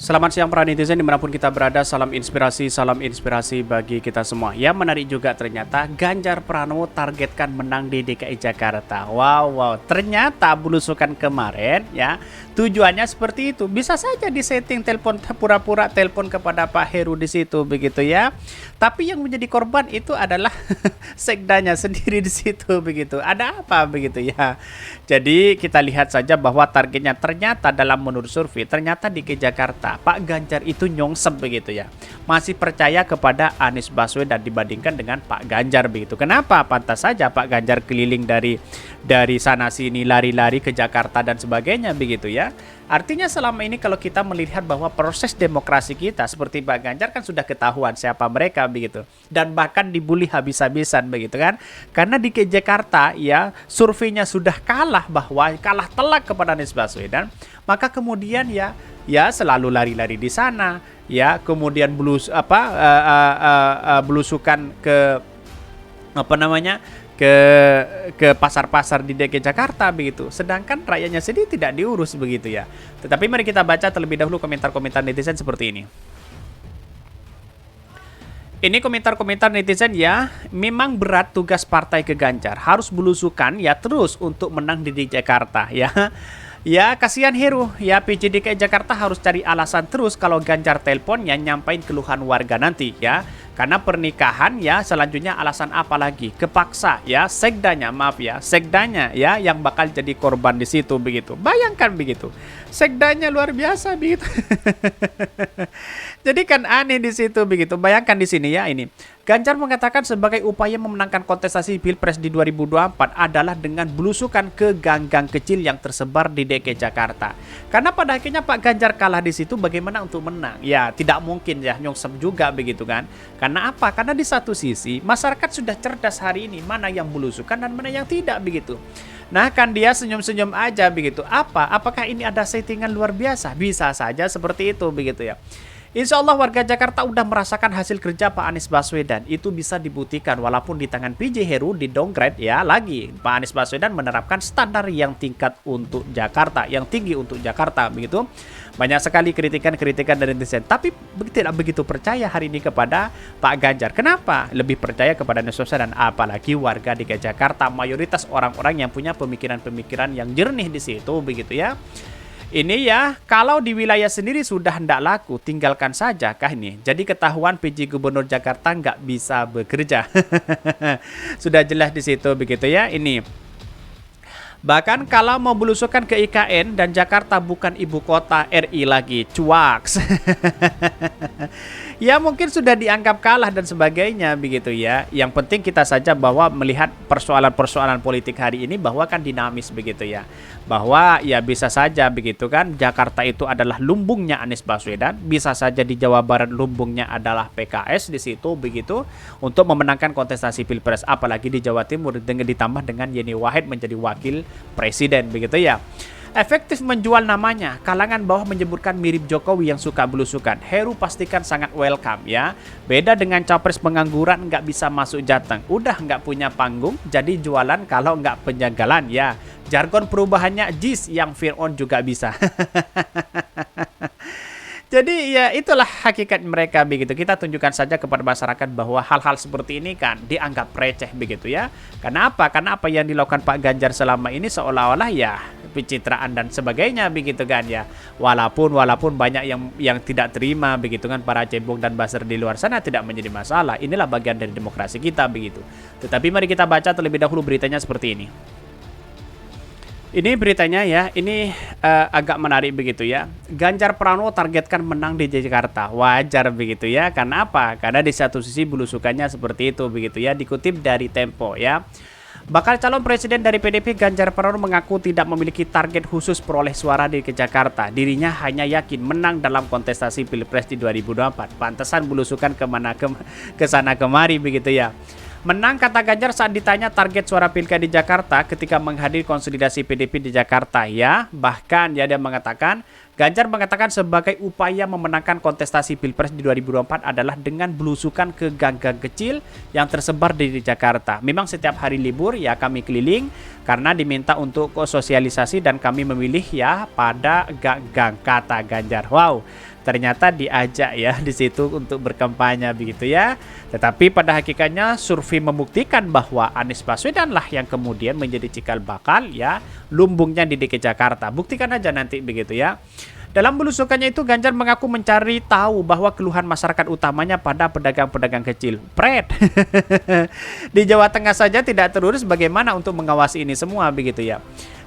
Selamat siang para netizen dimanapun kita berada, salam inspirasi bagi kita semua. Yang menarik juga ternyata Ganjar Pranowo targetkan menang di DKI Jakarta. Wow, ternyata belusukan kemarin ya tujuannya seperti itu. Bisa saja disetting telepon, pura-pura telepon kepada Pak Heru di situ begitu ya. Tapi yang menjadi korban itu adalah sekdanya sendiri di situ begitu. Ada apa begitu ya. Jadi kita lihat saja bahwa targetnya ternyata dalam menurut survei ternyata di Jakarta Pak Ganjar itu nyongsep begitu ya. Masih percaya kepada Anies Baswedan dibandingkan dengan Pak Ganjar begitu. Kenapa? Pantas saja Pak Ganjar keliling dari sana sini, lari-lari ke Jakarta dan sebagainya begitu ya. Artinya selama ini kalau kita melihat bahwa proses demokrasi kita seperti Pak Ganjar kan sudah ketahuan siapa mereka begitu. Dan bahkan dibully habis-habisan begitu kan. Karena di Jakarta ya surveinya sudah kalah telak kepada Anies Baswedan, maka kemudian ya selalu lari-lari di sana ya, kemudian belusukan ke ke pasar-pasar di DKI Jakarta begitu. Sedangkan rakyatnya sendiri tidak diurus begitu ya. Tetapi mari kita baca terlebih dahulu komentar-komentar netizen seperti ini. Ini komentar-komentar netizen ya, memang berat tugas partai ke Ganjar, harus belusukan ya terus untuk menang di Jakarta ya. Ya kasihan Heru ya, PJ DKI Jakarta harus cari alasan terus kalau Ganjar telepon ya nyampain keluhan warga nanti ya. Karena pernikahan ya selanjutnya alasan apa lagi? Kepaksa ya, sekdanya ya yang bakal jadi korban di situ begitu. Bayangkan begitu. Sekdanya luar biasa begitu. Jadi kan aneh di situ begitu. Bayangkan di sini ya ini. Ganjar mengatakan sebagai upaya memenangkan kontestasi Pilpres di 2024 adalah dengan belusukan ke gang-gang kecil yang tersebar di DKI Jakarta. Karena pada akhirnya Pak Ganjar kalah di situ, bagaimana untuk menang? Ya tidak mungkin ya nyongsep juga begitu kan. Karena apa? Karena di satu sisi masyarakat sudah cerdas hari ini mana yang belusukan dan mana yang tidak begitu. Nah kan dia senyum-senyum aja begitu. Apakah ini ada settingan luar biasa? Bisa saja seperti itu begitu ya. Insya Allah warga Jakarta udah merasakan hasil kerja Pak Anies Baswedan. Itu bisa dibuktikan walaupun di tangan PJ Heru di downgrade ya lagi. Pak Anies Baswedan menerapkan standar yang tingkat untuk Jakarta, yang tinggi untuk Jakarta begitu. Banyak sekali kritikan-kritikan dari netizen, tapi tidak begitu percaya hari ini kepada Pak Ganjar. Kenapa? Lebih percaya kepada Anies Baswedan, apalagi warga di Jakarta mayoritas orang-orang yang punya pemikiran-pemikiran yang jernih di situ begitu ya. Ini ya, kalau di wilayah sendiri sudah hendak laku, tinggalkan saja kah ini. Jadi ketahuan PJ Gubernur Jakarta nggak bisa bekerja. Sudah jelas di situ begitu ya. Ini. Bahkan kalau mau belusukan ke IKN dan Jakarta bukan ibu kota RI lagi, cuaks. Ya mungkin sudah dianggap kalah dan sebagainya begitu ya. Yang penting kita saja bahwa melihat persoalan-persoalan politik hari ini bahwa kan dinamis begitu ya. Bahwa ya bisa saja begitu kan Jakarta itu adalah lumbungnya Anies Baswedan, bisa saja di Jawa Barat lumbungnya adalah PKS di situ begitu untuk memenangkan kontestasi Pilpres, apalagi di Jawa Timur dengan ditambah dengan Yeni Wahid menjadi wakil presiden begitu ya. Efektif menjual namanya, kalangan bawah menyebutkan mirip Jokowi yang suka belusukan. Heru pastikan sangat welcome ya. Beda dengan capres pengangguran nggak bisa masuk Jateng. Udah nggak punya panggung, jadi jualan kalau nggak penjagalan ya. Jargon perubahannya JIS yang Fir'aun juga bisa. Jadi ya itulah hakikat mereka begitu. Kita tunjukkan saja kepada masyarakat bahwa hal-hal seperti ini kan dianggap receh begitu ya. Karena apa? Karena apa yang dilakukan Pak Ganjar selama ini seolah-olah ya pencitraan dan sebagainya begitu kan ya. Walaupun banyak yang tidak terima begitu kan, para cebong dan buzzer di luar sana tidak menjadi masalah. Inilah bagian dari demokrasi kita begitu. Tetapi mari kita baca terlebih dahulu beritanya seperti ini. Ini beritanya ya, ini agak menarik begitu ya. Ganjar Pranowo targetkan menang di Jakarta. Wajar begitu ya. Karena apa? Karena di satu sisi belusukannya seperti itu begitu ya. Dikutip dari Tempo ya. Bakal calon presiden dari PDP Ganjar Pranowo mengaku tidak memiliki target khusus peroleh suara di Jakarta. Dirinya hanya yakin menang dalam kontestasi Pilpres di 2024. Pantesan belusukan ke sana kemari begitu ya. Menang kata Ganjar saat ditanya target suara Pilkada di Jakarta ketika menghadiri konsolidasi PDP di Jakarta ya. Bahkan ya Ganjar mengatakan sebagai upaya memenangkan kontestasi Pilpres di 2024 adalah dengan belusukan ke gang-gang kecil yang tersebar di Jakarta. Memang setiap hari libur ya kami keliling karena diminta untuk sosialisasi dan kami memilih ya pada gang-gang, kata Ganjar. Wow. ternyata diajak ya di situ untuk berkampanye begitu ya. Tetapi pada hakikatnya survei membuktikan bahwa Anies Baswedan lah yang kemudian menjadi cikal bakal ya lumbungnya di DKI Jakarta. Buktikan aja nanti begitu ya. Dalam belusukannya itu Ganjar mengaku mencari tahu bahwa keluhan masyarakat utamanya pada pedagang-pedagang kecil. Pret. Di Jawa Tengah saja tidak terurus, bagaimana untuk mengawasi ini semua begitu ya.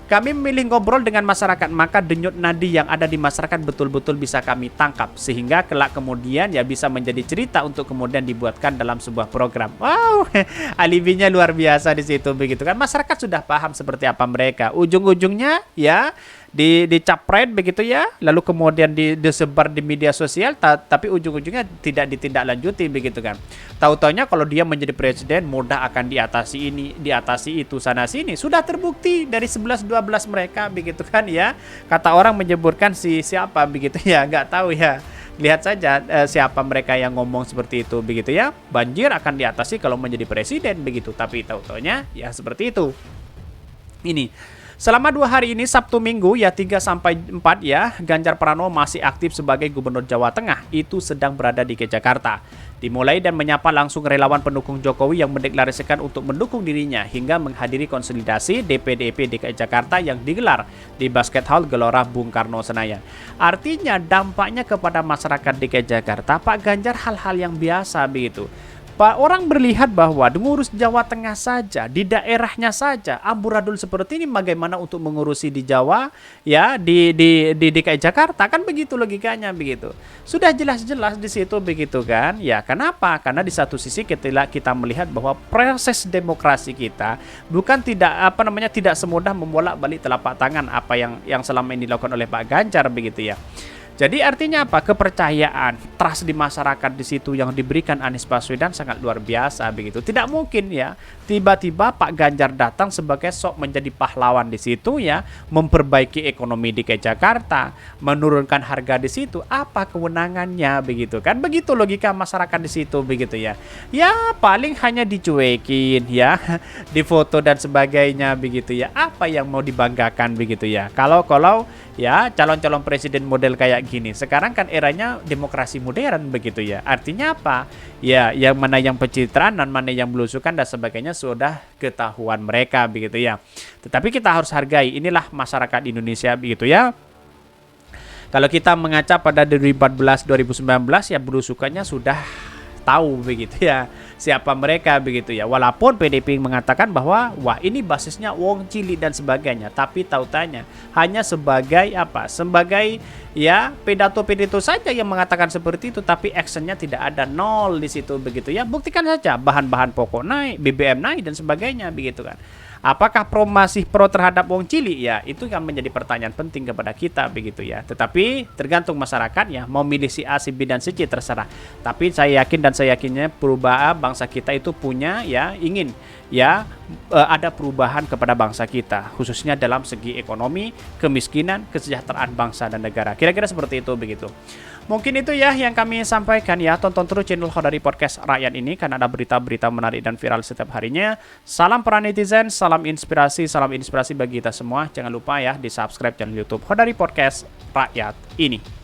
Kami memilih ngobrol dengan masyarakat, maka denyut nadi yang ada di masyarakat betul-betul bisa kami tangkap. Sehingga kelak kemudian ya bisa menjadi cerita untuk kemudian dibuatkan dalam sebuah program. Wow, alibinya luar biasa di situ begitu kan. Masyarakat sudah paham seperti apa mereka. Ujung-ujungnya ya dicapret begitu ya, lalu kemudian disebar di media sosial, tapi ujung-ujungnya tidak ditindaklanjuti begitu kan. Tahu-taunya kalau dia menjadi presiden mudah akan diatasi ini, diatasi itu sana sini. Sudah terbukti dari 11-12 mereka begitu kan ya. Kata orang menyebutkan siapa begitu ya, nggak tahu ya. Lihat saja siapa mereka yang ngomong seperti itu begitu ya. Banjir akan diatasi kalau menjadi presiden begitu, tapi tahu-taunya ya seperti itu. Ini selama 2 hari ini Sabtu Minggu ya 3-4 ya, Ganjar Pranowo masih aktif sebagai Gubernur Jawa Tengah, itu sedang berada di Jakarta. Dimulai dan menyapa langsung relawan pendukung Jokowi yang mendeklarasikan untuk mendukung dirinya hingga menghadiri konsolidasi DPDP DKI Jakarta yang digelar di Basket Hall Gelora Bung Karno Senayan. Artinya dampaknya kepada masyarakat DKI Jakarta Pak Ganjar hal-hal yang biasa begitu. Pak, orang melihat bahwa mengurus Jawa Tengah saja, di daerahnya saja, amburadul seperti ini bagaimana untuk mengurusi di Jawa, ya di DKI Jakarta, kan begitu logikanya begitu. Sudah jelas-jelas di situ begitu kan? Ya kenapa? Karena di satu sisi kita melihat bahwa proses demokrasi kita bukan tidak semudah membolak-balik telapak tangan apa yang selama ini dilakukan oleh Pak Ganjar begitu ya. Jadi artinya apa? Kepercayaan, trust di masyarakat di situ yang diberikan Anies Baswedan sangat luar biasa begitu. Tidak mungkin ya tiba-tiba Pak Ganjar datang sebagai sok menjadi pahlawan di situ ya, memperbaiki ekonomi di Jakarta, menurunkan harga di situ. Apa kewenangannya begitu kan? Begitu logika masyarakat di situ begitu ya. Ya paling hanya dicuekin ya, difoto dan sebagainya begitu ya. Apa yang mau dibanggakan begitu ya? Kalau ya calon-calon presiden model kayak gini. Sekarang kan eranya demokrasi modern begitu ya. Artinya apa? Ya, yang mana yang pencitraan dan mana yang belusukan dan sebagainya sudah ketahuan mereka begitu ya. Tetapi kita harus hargai, inilah masyarakat Indonesia begitu ya. Kalau kita mengaca pada 2014-2019 ya belusukannya sudah tahu begitu ya siapa mereka begitu ya. Walaupun PDIP mengatakan bahwa wah ini basisnya wong cilik dan sebagainya, tapi tautannya hanya sebagai apa? Sebagai ya pidato-pidato saja yang mengatakan seperti itu, tapi actionnya tidak ada, nol di situ begitu ya. Buktikan saja bahan-bahan pokok naik, BBM naik dan sebagainya begitu kan. Apakah masih pro terhadap wong cilik ya? Itu yang menjadi pertanyaan penting kepada kita begitu ya. Tetapi tergantung masyarakat ya, mau milih si A, si B dan si C terserah. Tapi saya yakin dan saya yakinnya perubahan bangsa kita itu punya ya, ingin ya ada perubahan kepada bangsa kita, khususnya dalam segi ekonomi, kemiskinan, kesejahteraan bangsa dan negara. Kira-kira seperti itu begitu. Mungkin itu ya yang kami sampaikan ya. Tonton terus channel Khodari Podcast Rakyat ini karena ada berita-berita menarik dan viral setiap harinya. Salam para netizen, salam inspirasi bagi kita semua. Jangan lupa ya di subscribe channel YouTube Khodari Podcast Rakyat ini.